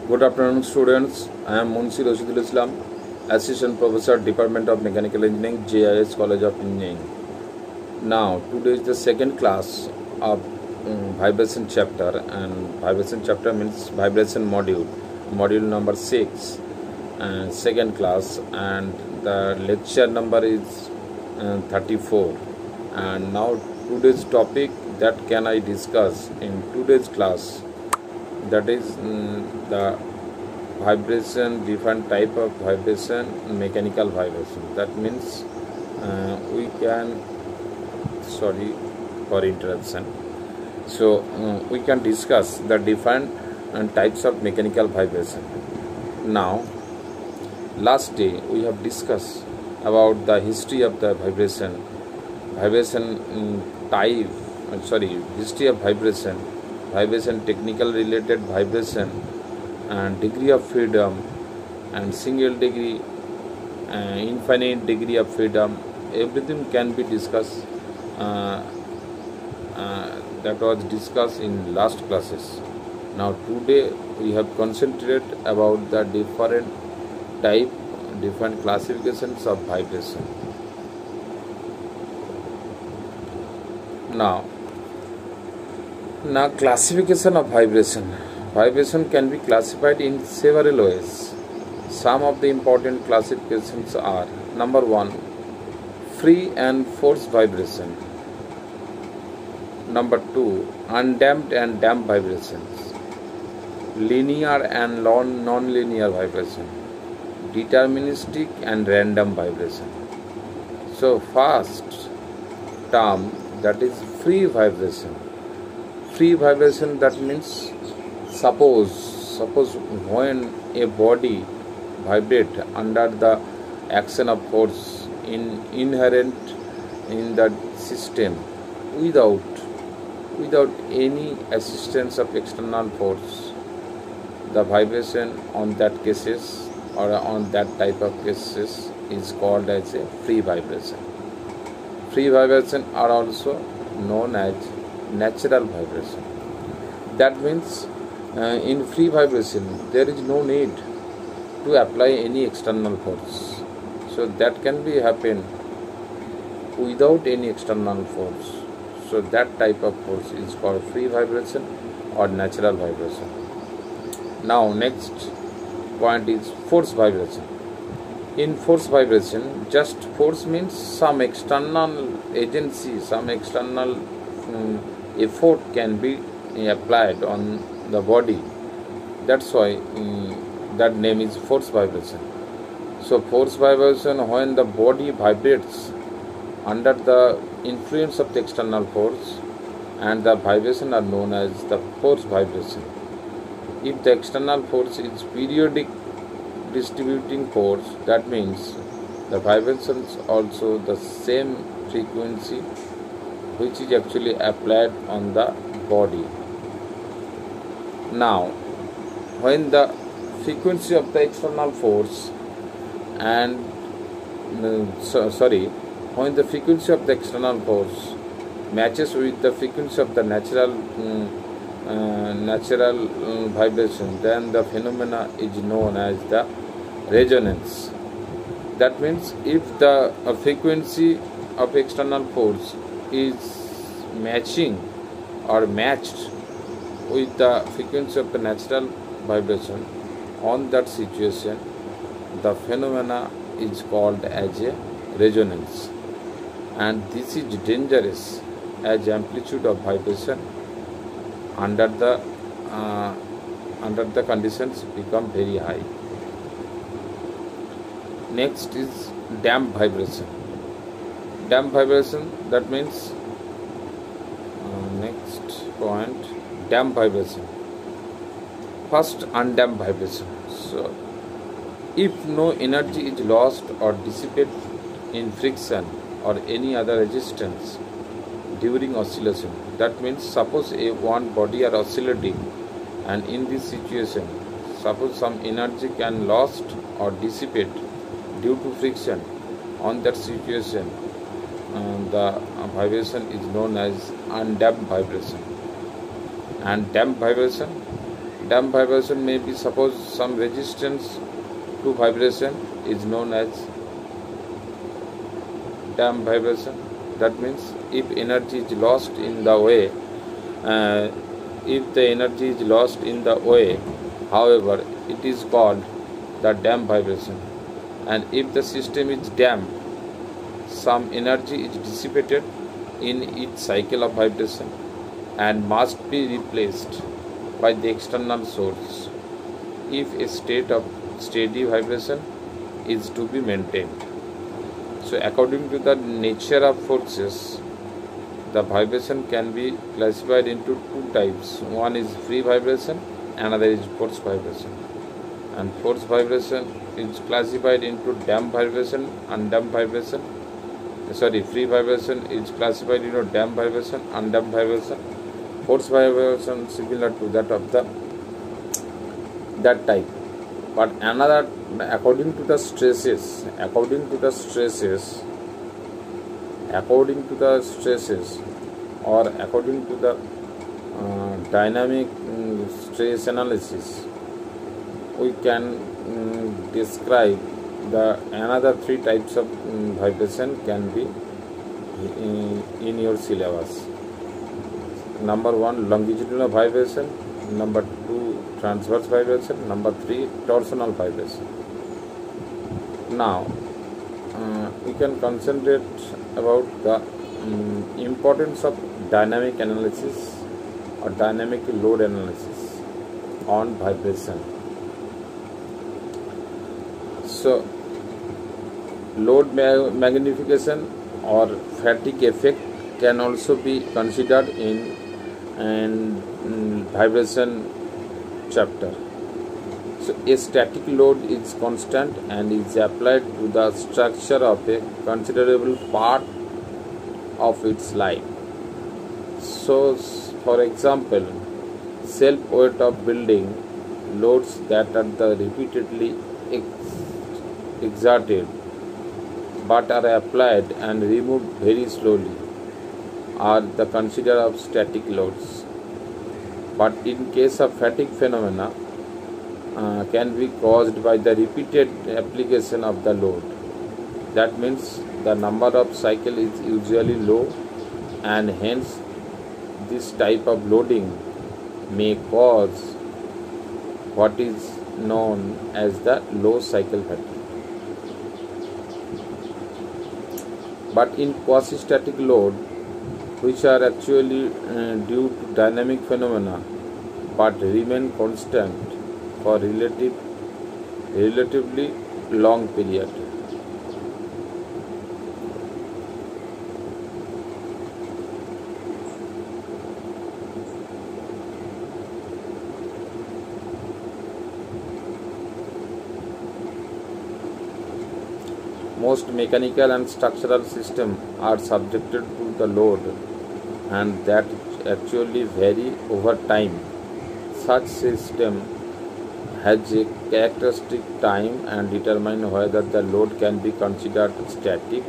Good afternoon, students. I am Munshi Rashidul Islam, Assistant Professor, Department of Mechanical Engineering, JIS College of Engineering. Now, today is the second class of vibration chapter, and vibration chapter means vibration module number 6, and second class, and the lecture number is 34. And now, today's topic that can I discuss in today's class, that is the vibration, different type of vibration, mechanical vibration. That means we can, sorry for interruption, so we can discuss the different types of mechanical vibration. Now, last day we have discussed about the history of the vibration type, history of vibration, technical related vibration, and degree of freedom, and single degree, infinite degree of freedom. Everything can be discussed. That was discussed in last classes. Now today we have concentrated about the different classifications of vibration. Now classification of vibration. Vibration can be classified in several ways. Some of the important classifications are: number 1, free and forced vibration; number 2, undamped and damped vibrations; linear and non-linear vibration; deterministic and random vibration. So first term, that is free vibration. Free vibration, that means suppose when a body vibrate under the action of force inherent in the system without any assistance of external force, the vibration on that cases or on that type of cases is called as a free vibration. Free vibration are also known as natural vibration. That means in free vibration there is no need to apply any external force, so that can be happen without any external force. So that type of force is called free vibration or natural vibration. Now next point is force vibration. In force vibration, just force means some external agency, some external effort can be applied on the body. That's why that name is force vibration. So force vibration, when the body vibrates under the influence of the external force, and the vibration are known as the force vibration. If the external force is periodic distributing force, that means the vibrations also the same frequency which is actually applied on the body. Now, when the frequency of the external force and when the frequency of the external force matches with the frequency of the natural vibration, then the phenomena is known as the resonance. That means if the frequency of external force is matching or matched with the frequency of the natural vibration, on that situation the phenomena is called as a resonance, and this is dangerous as amplitude of vibration under the conditions become very high. Next is damped vibration. Damped vibration, that means next point, damped vibration. First, undamped vibration. So if no energy is lost or dissipated in friction or any other resistance during oscillation, that means suppose one body are oscillating, and in this situation suppose some energy can lost or dissipate due to friction, on that situation the vibration is known as undamped vibration. And damped vibration, Damp vibration may be, suppose some resistance to vibration is known as damp vibration. That means if energy is lost in the way, however, it is called the damp vibration. And if the system is damped, some energy is dissipated in its cycle of vibration and must be replaced by the external source if a state of steady vibration is to be maintained. So according to the nature of forces, the vibration can be classified into two types. One is free vibration, another is force vibration. And force vibration is classified into damp vibration, undamped vibration. Free vibration is classified into damp vibration, undamped vibration. Force vibration similar to that of that type. But another, according to the stresses or according to the dynamic stress analysis, we can describe the another three types of vibration can be in your syllabus. Number 1, longitudinal vibration. Number 2, transverse vibration. Number 3, torsional vibration. Now we can concentrate about the importance of dynamic analysis or dynamic load analysis on vibration. So load magnification or fatigue effect can also be considered in vibration chapter. So a static load is constant and is applied to the structure of a considerable part of its life. So for example, self weight of building loads that are repeatedly exerted but are applied and removed very slowly are the considered of static loads. But in case of fatigue phenomena can be caused by the repeated application of the load. That means the number of cycle is usually low, and hence this type of loading may cause what is known as the low cycle fatigue. But in quasi-static load, which are actually due to dynamic phenomena but remain constant for relatively long period. Most mechanical and structural systems are subjected to the load, and that actually vary over time. Such system has a characteristic time and determine whether the load can be considered static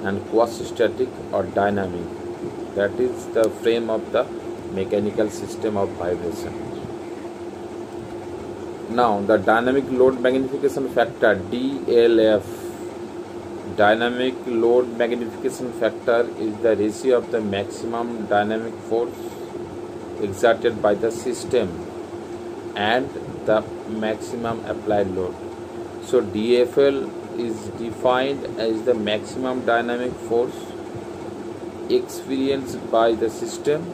and quasi-static or dynamic. That is the frame of the mechanical system of vibration. Now the dynamic load magnification factor, DLF. Dynamic load magnification factor is the ratio of the maximum dynamic force exerted by the system and the maximum applied load. So DFL is defined as the maximum dynamic force experienced by the system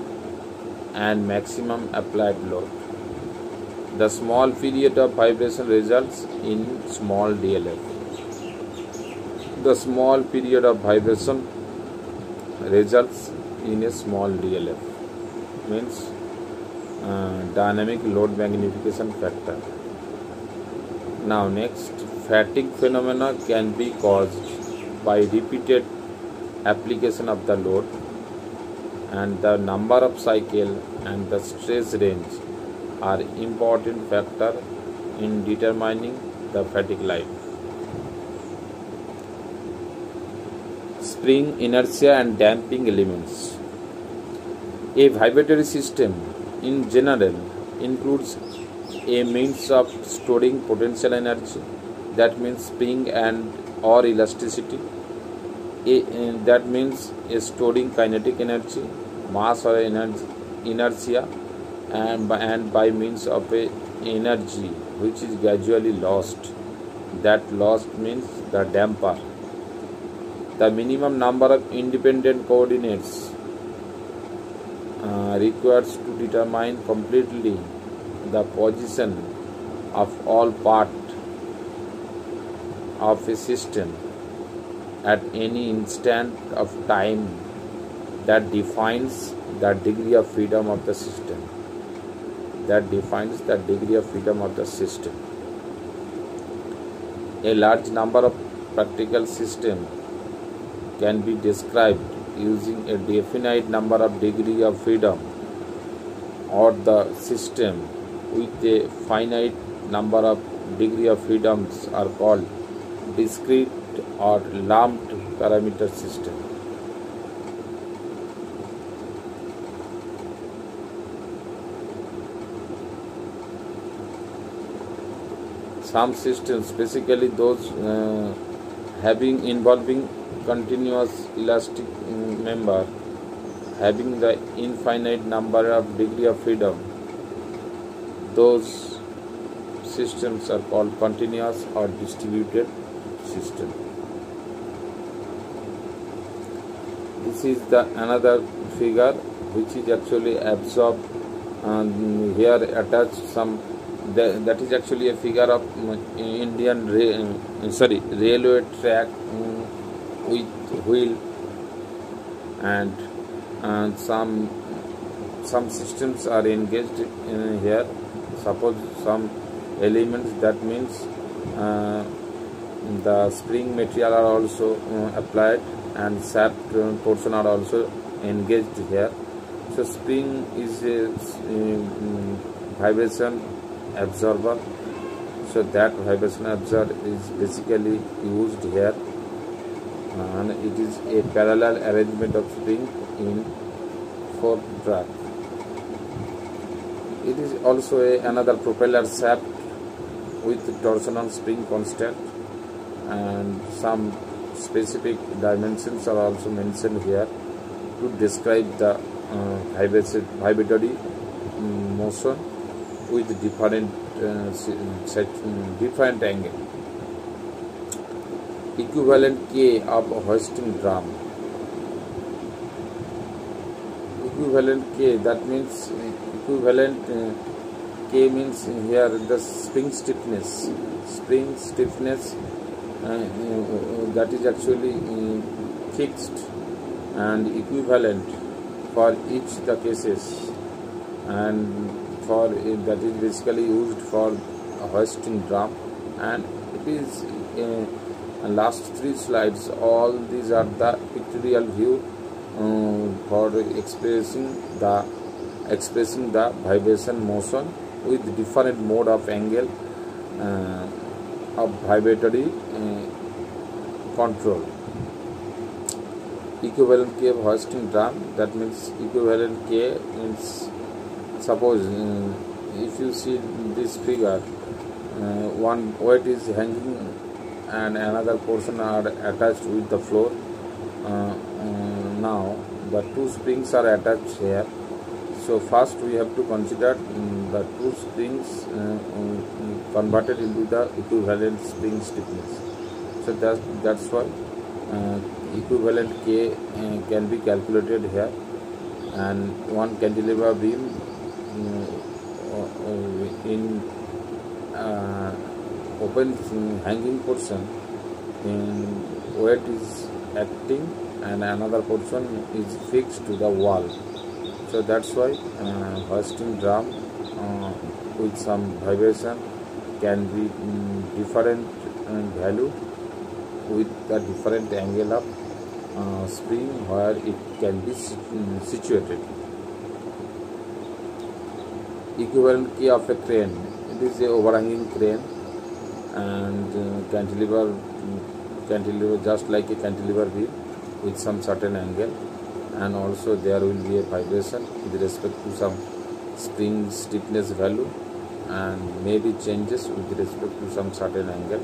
and maximum applied load. The small period of vibration results in small DLF. The small period of vibration results in a small DLF, means dynamic load magnification factor. Now next, fatigue phenomena can be caused by repeated application of the load, and the number of cycle and the stress range are important factor in determining the fatigue life. Spring, inertia and damping elements. A vibratory system in general includes a means of storing potential energy, that means spring and or elasticity. That means storing kinetic energy, mass or inertia, and by means of a energy which is gradually lost. That lost means the damper. The minimum number of independent coordinates requires to determine completely the position of all part of a system at any instant of time, that defines the degree of freedom of the system. That defines the degree of freedom of the system. A large number of practical systems can be described using a definite number of degree of freedom, or the system with a finite number of degree of freedoms are called discrete or lumped parameter system. Some systems, basically those involving continuous elastic member having the infinite number of degree of freedom, those systems are called continuous or distributed system. This is the another figure which is actually absorbed, and here attached some. That is actually a figure of Indian railway track with wheel, and some systems are engaged in here. Suppose some elements, that means the spring material are also applied, and shaft portion are also engaged here. So spring is a vibration absorber, so that vibration absorber is basically used here, and it is a parallel arrangement of spring in 4 track. It is also another propeller shaft with torsional spring constant, and some specific dimensions are also mentioned here to describe the vibratory motion with different angle. Equivalent K of hoisting drum. Equivalent K, that means equivalent K means here the spring stiffness. Spring stiffness that is actually fixed and equivalent for each the cases, and for that is basically used for a hoisting drum. And it is last 3 slides, all these are the pictorial view for expressing the vibration motion with different mode of angle of vibratory control. Equivalent K of hoisting drum, that means equivalent K means, suppose if you see this figure, one weight is hanging and another portion are attached with the floor. Now the 2 springs are attached here. So first we have to consider the 2 springs converted into the equivalent spring stiffness. So that's why equivalent K can be calculated here, and one cantilever beam in open hanging portion in weight is acting and another portion is fixed to the wall. So that's why hoisting drum with some vibration can be different value with the different angle of spring where it can be situated. Equivalent K of a crane. It is a overhanging crane, and cantilever just like a cantilever beam with some certain angle, and also there will be a vibration with respect to some spring stiffness value and maybe changes with respect to some certain angle.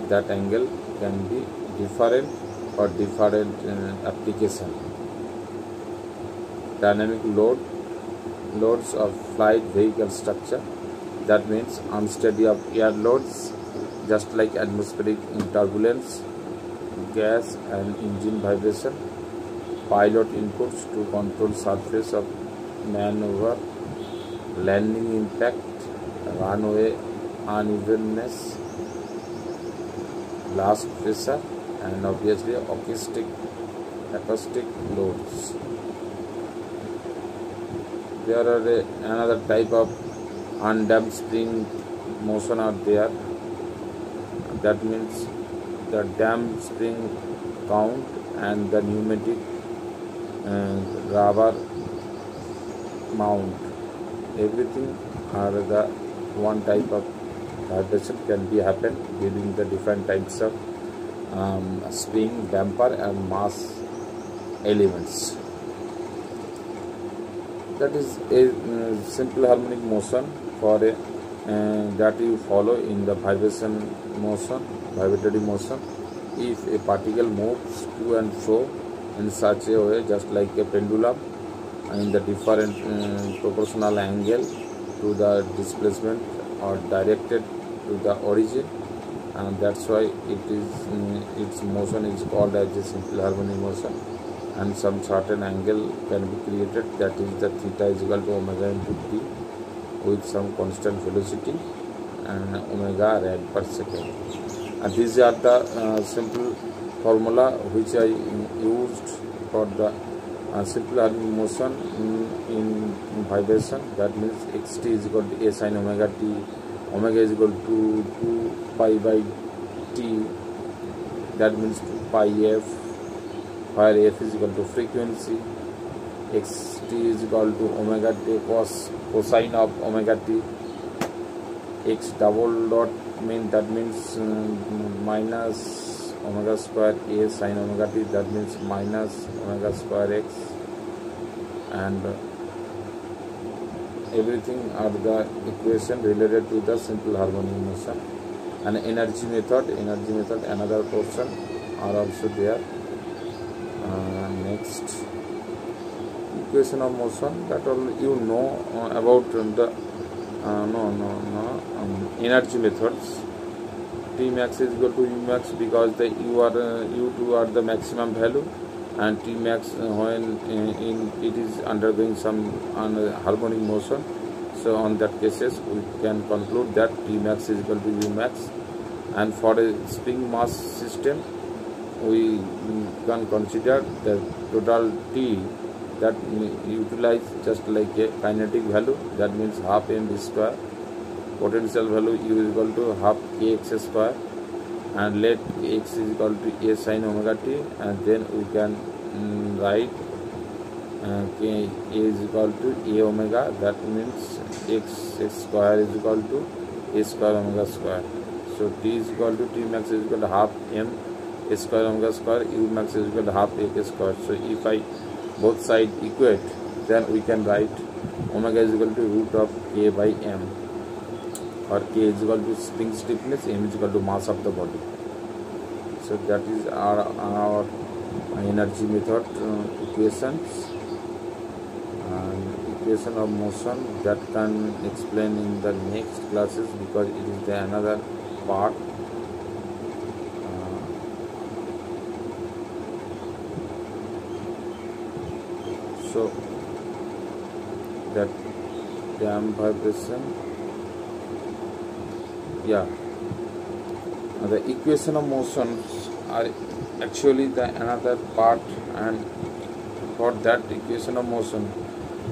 That angle can be different for different application. Dynamic loads of flight vehicle structure, that means unsteady of air loads just like atmospheric turbulence, gas and engine vibration, pilot inputs to control surface of maneuver, landing impact, runway unevenness, blast pressure, and obviously acoustic loads. There are another type of undamped spring motion out there. That means the damped spring count and the pneumatic rubber mount, everything are the one type of vibration can be happen during the different types of spring, damper and mass elements. That is a simple harmonic motion for a that you follow in the vibratory motion. If a particle moves to and fro in such a way, just like a pendulum, in the different proportional angle to the displacement or directed to the origin, and that's why it is its motion is called as a simple harmonic motion. And some certain angle can be created, that is the theta is equal to omega into t with some constant velocity and omega rad per second. And these are the simple formula which I used for the simple harmonic motion in vibration. That means xt is equal to a sin omega t, omega is equal to 2 pi by t, that means 2 pi f, where f is equal to frequency, xt is equal to omega t cosine of omega t, x double dot that means minus omega square a sin omega t, that means minus omega square x, and everything are the equation related to the simple harmonic motion. And energy method another portion are also there. Next, equation of motion, that all you know about the energy methods. T max is equal to U max because the U2 are the maximum value, and T max when it is undergoing some harmonic motion. So on that cases we can conclude that T max is equal to U max. And for a spring mass system, we can consider the total T that utilize just like a kinetic value, that means half mv square, potential value U is equal to half kx square, and let x is equal to a sin omega t, and then we can write k is equal to a omega, that means x square is equal to a square omega square. So t is equal to T max is equal to half m square omega square, U max is equal to half a square. So if I both sides equate, then we can write omega is equal to root of k by m, or k is equal to spring stiffness, m is equal to mass of the body. So that is our energy method equations. And equation of motion that can explain in the next classes, because it is the another part. So that damp vibration, the equation of motions are actually the another part, and for that equation of motion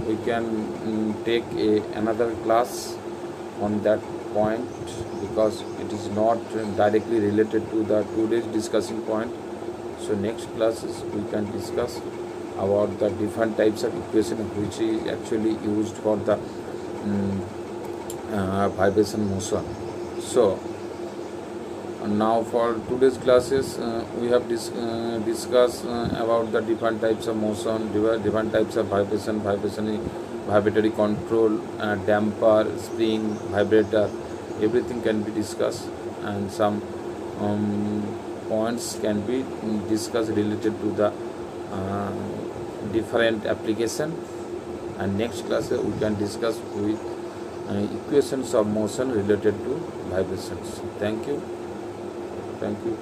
we can take another class on that point, because it is not directly related to the today's discussing point. So next classes we can discuss about the different types of equation which is actually used for the vibration motion. So now for today's classes we have discussed about the different types of motion, different types of vibration vibratory control, damper, spring, vibrator, everything can be discussed, and some points can be discussed related to the different application. And next class we can discuss with equations of motion related to vibrations. Thank you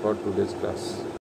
for today's class.